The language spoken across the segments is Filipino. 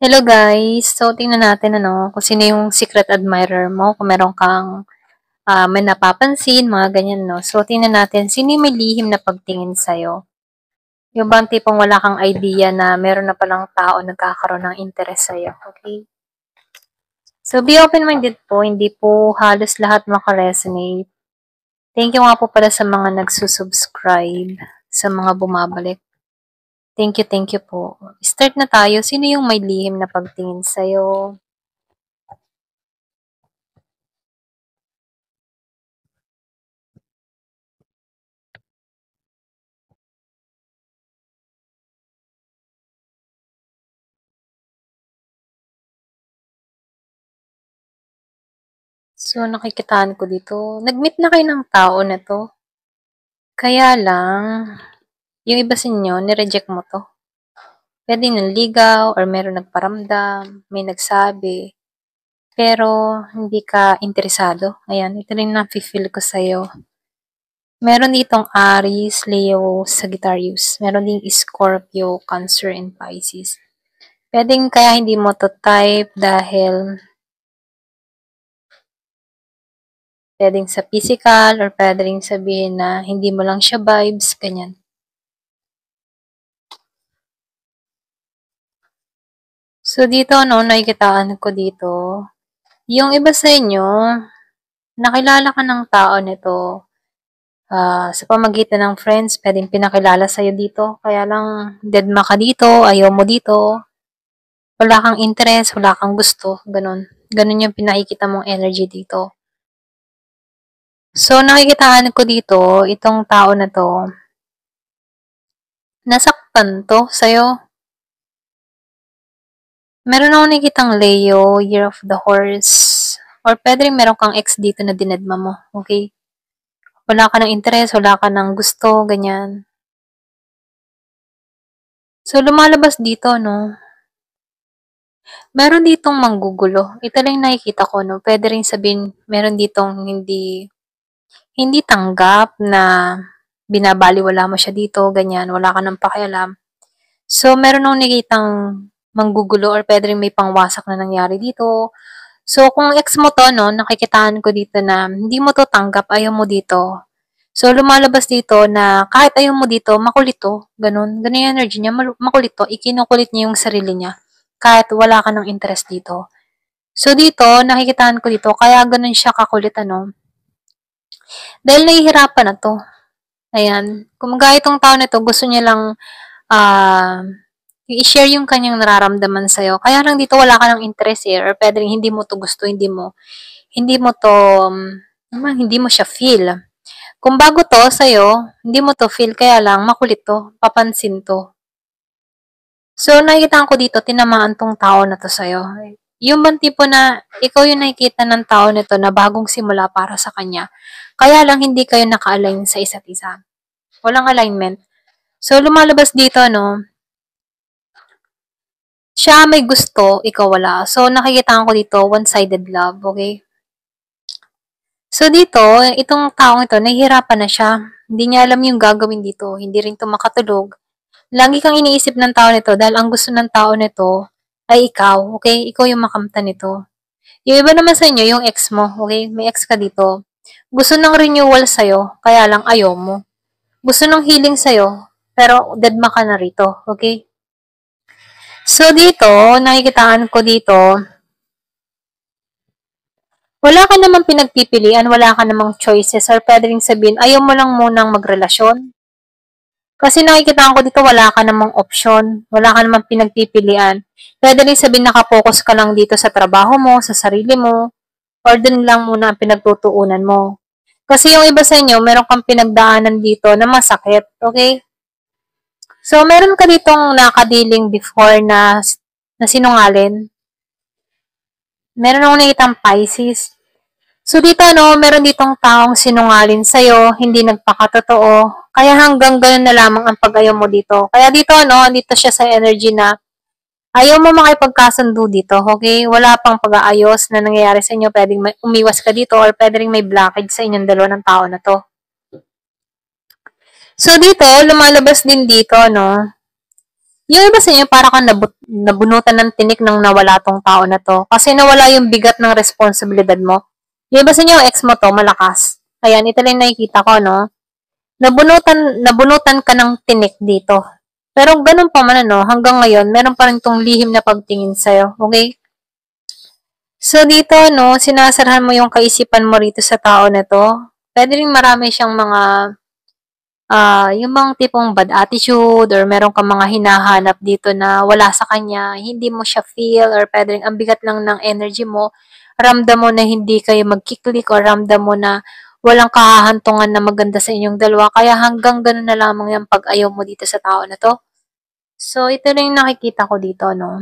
Hello guys! So, tingnan natin kung sino yung secret admirer mo, kung meron kang may napapansin, mga ganyan, no? So, tingnan natin, sino yung may lihim na pagtingin sa'yo? Yung bang tipong wala kang idea na meron na palang tao nagkakaroon ng interest sa'yo, okay? So, be open-minded po, hindi po halos lahat makaresonate. Thank you nga po pala sa mga nagsusubscribe, sa mga bumabalik. Thank you po. Start na tayo. Sino yung may lihim na pagtingin sa'yo? So, nakikitaan ko dito, nag-meet na kayo ng tao na 'to. Kaya lang, yung iba sa inyo ni-reject mo 'to. Puwedeng nanligaw or meron nagparamdam, may nagsabi, pero hindi ka interesado. Ayan, ito rin nafi-feel ko sa'yo. Meron ditong Aries, Leo, Sagittarius. Meron ding Scorpio, Cancer, and Pisces. Puwedeng kaya hindi mo 'to type dahil puwedeng sa physical or puwede ring sabihin na hindi mo lang siya vibes, ganyan. So, dito nakikitaan ko dito, yung iba sa inyo, nakilala ka ng tao nito, sa pamagitan ng friends, puwedeng pinakilala sa'yo dito, kaya lang dedma ka dito, ayaw mo dito, wala kang interest, wala kang gusto, gano'n. Gano'n yung pinakikita mong energy dito. So, nakikitaan ko dito, itong tao na 'to, nasaktan 'to sa'yo. Meron akong nakikitang Leo, Year of the Horse, or puwede rin meron kang ex dito na dinedma mo, okay? Wala ka ng interest, wala ka ng gusto, ganyan. So, lumalabas dito, no? Meron ditong manggugulo. Ito lang yung nakikita ko, no? Pwede rin sabihin, meron ditong hindi tanggap na binabaliwala mo siya dito, ganyan. Wala ka ng pakialam. So, meron akong nakikitang manggugulo or pwede rin may pangwasak na nangyari dito. So, kung ex mo to, no, nakikitaan ko dito na hindi mo to tanggap, ayaw mo dito. So, lumalabas dito na kahit ayaw mo dito, makulit to. Ganun. Ganun yung energy niya. Makulit to. Ikinukulit niya yung sarili niya. Kahit wala ka ng interest dito. So, dito, nakikitaan ko dito, kaya ganun siya kakulit, dahil nahihirapan na to. Ayan. Kung gaya itong tao na to, gusto niya lang i-share yung kanyang nararamdaman sa'yo. Kaya lang dito wala ka ng interest or pwede rin hindi mo to gusto, hindi mo to, hindi mo siya feel. Kung bago to sa'yo, hindi mo to feel, kaya lang makulit to, papansin to. So, nakikita ko dito, tinamaan tong tao na to sa'yo. Yung bang tipo na, ikaw yung nakikita ng tao nito na bagong simula para sa kanya. Kaya lang hindi kayo naka-align sa isa't isa. Walang alignment. So, lumalabas dito, siya may gusto, ikaw wala. So, nakikita ko dito, one-sided love, okay? So, dito, itong taong ito, nahihirapan na siya. Hindi niya alam yung gagawin dito. Hindi rin ito makatulog. Lagi kang iniisip ng tao nito dahil ang gusto ng tao nito ay ikaw, okay? Ikaw yung makamtan nito. Yung iba naman sa inyo, yung ex mo, okay? May ex ka dito. Gusto ng renewal sa'yo, kaya lang ayaw mo. Gusto ng healing sa'yo, pero deadma ka na rito, okay? So, dito, nakikitaan ko dito, wala ka namang pinagpipilian, wala ka namang choices, or pwede rin sabihin, ayaw mo lang munang magrelasyon. Kasi nakikita ko dito, wala ka namang option, wala ka namang pinagpipilian. Pwede rin sabihin, nakapokus ka lang dito sa trabaho mo, sa sarili mo, or dun lang muna ang pinagtutuunan mo. Kasi yung iba sa inyo, meron kang pinagdaanan dito na masakit, okay? So, meron ka ditong nakadiling before na sinungalin. Meron akong nakitang Pisces. So, dito, meron ditong taong sinungalin sa'yo, hindi nagpakatotoo. Kaya hanggang ganun na lamang ang pag-ayaw mo dito. Kaya dito, dito siya sa energy na ayaw mo makipagkasundo dito, okay? Wala pang pag-aayos na nangyayari sa inyo. Pwedeng umiwas ka dito or pwede ring may blockage sa inyong dalawa ng tao na to. So, dito, lumalabas din dito, Yung iba sa inyo, para kang nabunutan ng tinik nang nawala tong tao na to. Kasi nawala yung bigat ng responsibilidad mo. Yung iba sa inyo, ex mo to, malakas. Ayan, ito lang nakikita ko, no? Nabunutan ka ng tinik dito. Pero ganun pa man, ano, hanggang ngayon, meron pa rin tong lihim na pagtingin sa'yo. Okay? So, dito, no, sinasarahan mo yung kaisipan mo rito sa tao na to. Pwede rin marami siyang mga yung mga tipong bad attitude or meron kang mga hinahanap dito na wala sa kanya, hindi mo siya feel or pwedeng ang bigat lang ng energy mo, ramdam mo na hindi kayo magkiklik or ramdam mo na walang kahahantungan na maganda sa inyong dalawa. Kaya hanggang ganun na lamang yung pag-ayaw mo dito sa tao na to. So, ito na yung nakikita ko dito, no?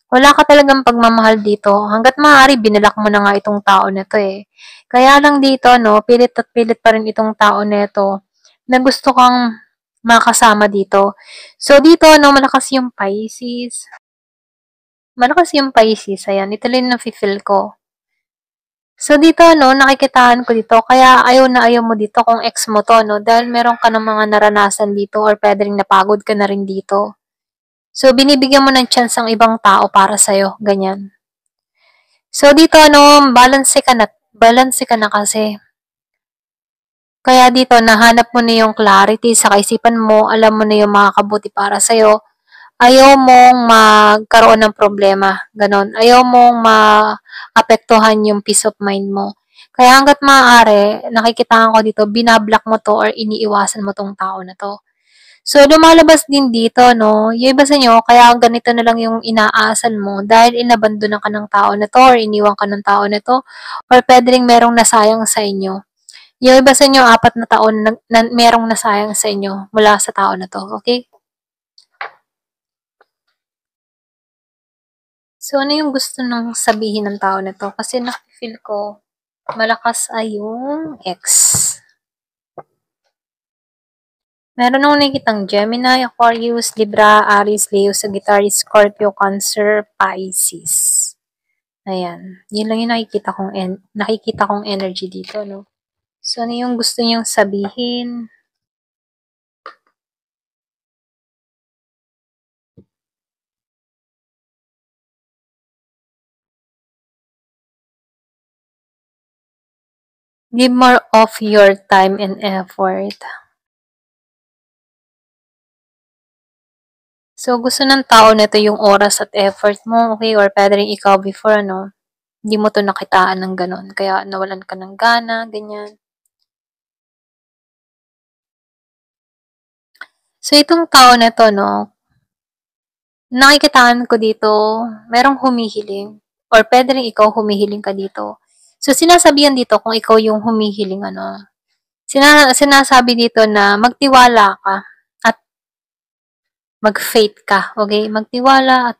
Wala ka talagang pagmamahal dito. Hanggat maaari, binalak mo na nga itong tao na to eh. Kaya lang dito, no, pilit at pilit pa rin itong tao na ito na gusto kang makasama dito. So, dito, no, malakas yung Pisces. Malakas yung Pisces. Ayan, ito lang yung nafe-feel ko. So, dito, no, nakikitaan ko dito. Kaya ayaw na ayaw mo dito kung ex mo to, no? Dahil meron ka ng mga naranasan dito or pwede rin napagod ka na rin dito. So, binibigyan mo ng chance ang ibang tao para sa'yo. Ganyan. So, dito, ano, balance ka na kasi. Kaya dito, nahanap mo na yung clarity sa kaisipan mo, alam mo na yung makakabuti para sa'yo. Ayaw mong magkaroon ng problema. Ganon. Ayaw mong maapektuhan yung peace of mind mo. Kaya hanggat maaari, nakikitaan ko dito, binablock mo to or iniiwasan mo tong tao na to. So, lumalabas din dito, no? Yung iba sa inyo, kaya ganito na lang yung inaasal mo dahil inabandonan ka ng tao na to or iniwan ka ng tao na to or pwede rin merong nasayang sa inyo. Yung iba sa inyo, 4 na taon na merong nasayang sa inyo mula sa tao na to, okay? So, ano yung gusto nang sabihin ng tao na to? Kasi nakifeel ko, malakas ay yung ex. Meron akong nakikitang Gemini, Aquarius, Libra, Aries, Leo, Sagittarius, Scorpio, Cancer, Pisces. Ayan. Yun lang yung nakikita kong energy dito, no? So, ano yung gusto niyong sabihin? Give more of your time and effort. So, gusto ng tao nito yung oras at effort mo, okay? Or pwede rin ikaw before, ano? Hindi mo to nakitaan ng ganon. Kaya nawalan ka ng gana, ganyan. So, itong tao na to, no? Nakikitaan ko dito, merong humihiling. Or pwede rin ikaw humihiling ka dito. So, sinasabihan dito kung ikaw yung humihiling, ano? Sinasabi dito na magtiwala ka at mag-faith ka, okay? Magtiwala at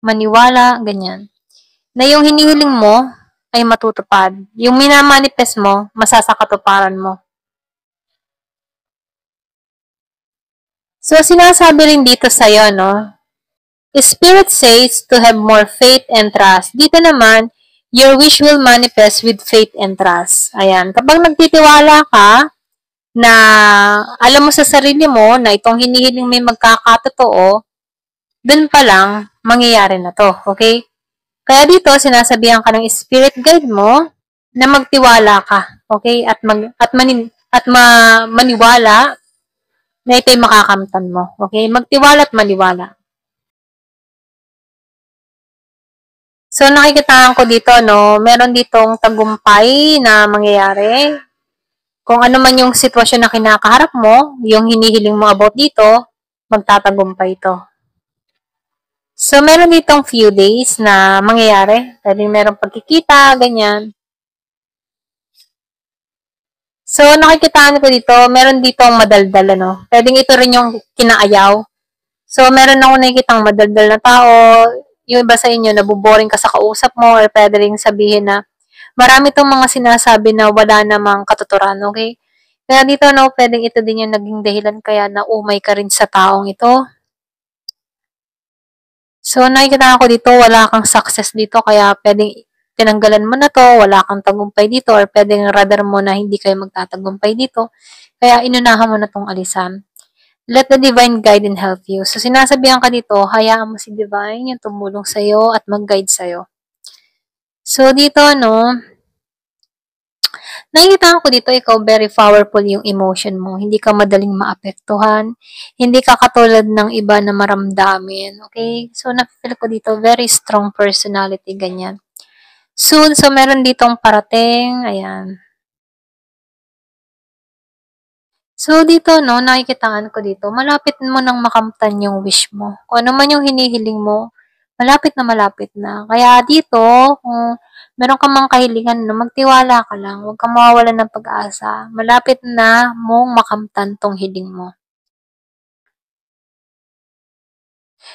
maniwala, ganyan. Na yung hinihiling mo ay matutupad. Yung minamanifest mo, masasakatuparan mo. So, sinasabi rin dito sa'yo, no? Spirit says to have more faith and trust. Dito naman, your wish will manifest with faith and trust. Ayan. Kapag nagtitiwala ka na alam mo sa sarili mo na itong hinihiling may magkakatotoo, dun pa lang, mangyayari na to. Okay? Kaya dito, sinasabihan ka ng spirit guide mo na magtiwala ka. Okay? Maniwala na ito'y makakamtan mo. Okay? Magtiwala at maniwala. So, nakikitaan ko dito, no, meron ditong tagumpay na mangyayari. Kung ano man yung sitwasyon na kinakaharap mo, yung hinihiling mo about dito, magtatagumpay ito. So, meron ditong few days na mangyayari. Pwedeng merong pagkikita, ganyan. So, nakikitaan ko dito, meron ditong madaldal, ano. Pwedeng ito rin yung kinaayaw. So, meron ako nakikitang madaldal na tao. Yung iba sa inyo, nabuboring ka sa kausap mo or pwede rin sabihin na marami tong mga sinasabi na wala namang katuturan, okay? Kaya dito, no, pwedeng ito din yung naging dahilan kaya naumay ka rin sa taong ito. So, nakikita ko dito, wala kang success dito, kaya pwedeng tinanggalan mo na to, wala kang tagumpay dito, or pwedeng radar mo na hindi kayo magtatagumpay dito. Kaya inunahan mo na tong alisan. Let the divine guide and help you. So, sinasabihan ka dito, hayaan mo si divine yung tumulong sa'yo at mag-guide sa'yo. So, dito, no, nakikita ko dito, ikaw very powerful yung emotion mo. Hindi ka madaling maapektuhan. Hindi ka katulad ng iba na maramdamin. Okay? So, na-feel ko dito, very strong personality, ganyan. Soon, so meron ditong parating. Ayan. So, dito, no, nakikitaan ko dito, malapit mo nang makamtan yung wish mo. Kung ano man yung hinihiling mo, malapit na. Kaya dito, kung meron ka mang kahilingan, no, magtiwala ka lang. Huwag kang mawawalan ng pag-asa. Malapit na mong makamtan tong hiling mo.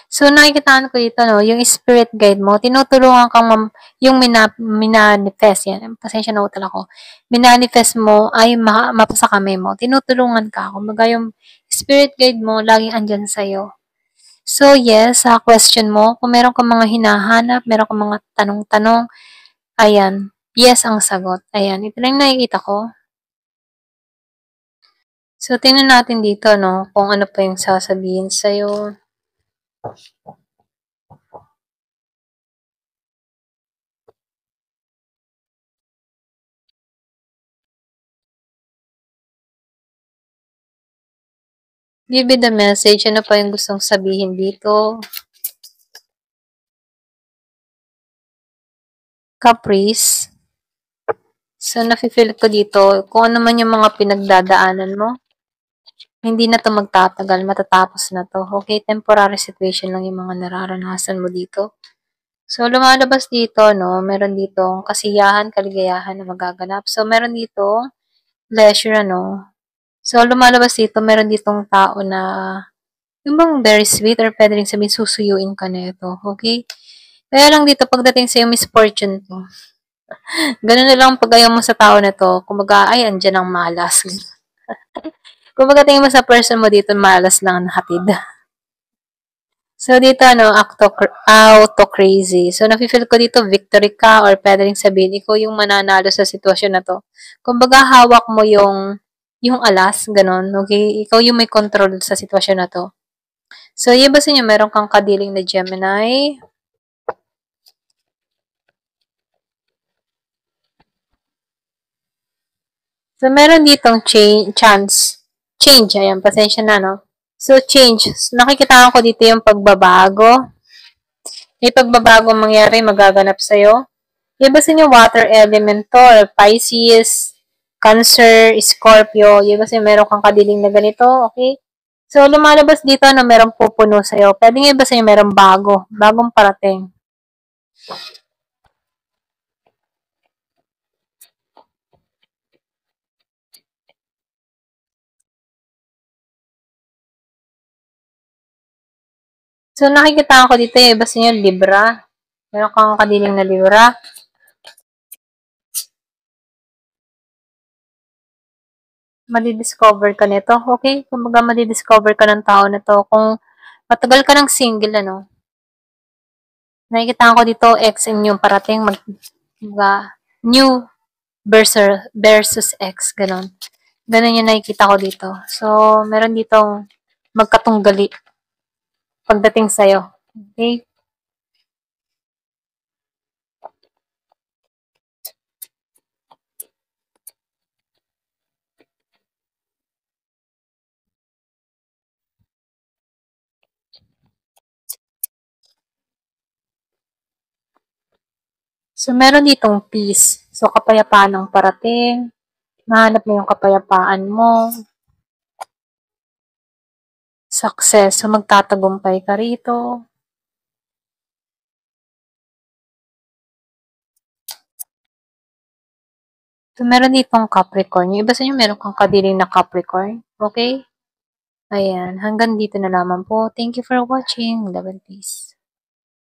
So, nakikitaan ko dito, no, yung spirit guide mo, tinutulungan kang yung minanifest, yan, pasensya na utala ko, minanifest mo ay mapasa kami mo, tinutulungan ka, kumbaga yung spirit guide mo, laging andyan sa'yo. So, yes, sa question mo, kung meron kang mga hinahanap, meron kang mga tanong-tanong, ayan, yes ang sagot. Ayan, ito lang nakikita ko. So, tingnan natin dito, no, kung ano pa yung sasabihin sa'yo. Give me the message. Ano pa yung gustong sabihin dito? Caprice. So, nafe-feel ko dito, kung ano man yung mga pinagdadaanan mo, hindi na to magtatagal, matatapos na to. Okay, temporary situation lang yung mga nararanasan mo dito. So, lumalabas dito, no, meron ditong kasiyahan, kaligayahan na magaganap. So, meron dito pleasure, ano. So, lumalabas dito, meron ditong tao na yung bang very sweet or pwede rin sabihin susuyuin ka na ito. Okay? Kaya lang dito, pagdating sa yung misfortune to, ganun na lang pag ayaw mo sa tao na to, kumbaga, ay, andyan ang malas. Kumbaga, tingin mo sa person mo dito, malas lang ang hatid. So, dito, ano, auto crazy. So, nafe-feel ko dito, victory ka or pwede rin sabihin, ikaw yung mananalo sa sitwasyon na to. Kumbaga, hawak mo yung alas, ganun, okay? Ikaw yung may control sa sitwasyon na to. So, yung basta nyo, meron kang kadiling na Gemini. So, meron ditong change, ayan, pasensya na, no? So, change. Nakikita ko dito yung pagbabago. May pagbabago mangyari, magaganap sa'yo. Iba sa inyo, water element to, or Pisces, Cancer, Scorpio. Iba sa inyo, meron kang kadiling na ganito, okay? So, lumalabas dito na meron pupuno sa'yo. Pwede nga iba sa inyo, meron bagong parating. So, nakikita ko dito yung iba sa inyo, Libra. Meron kang kadiling na Libra. Madidiscover ka nito, okay? Kumbaga, madidiscover ka ng tao na to. Kung matagal ka ng single, ano, nakikita ko dito, ex yung parating, new versus ex, ganon. Ganon yung nakikita ko dito. So, meron ditong magkatunggali pagdating sa'yo. Okay? So, meron ditong peace. So, kapayapaan ang parating. Mahanap mo yung kapayapaan mo. Success. So, magtatagumpay ka rito. So, meron ditong Capricorn. Yung iba sa inyo, meron kang kadiling na Capricorn. Okay? Ayan. Hanggang dito na lamang po. Thank you for watching. Love and peace.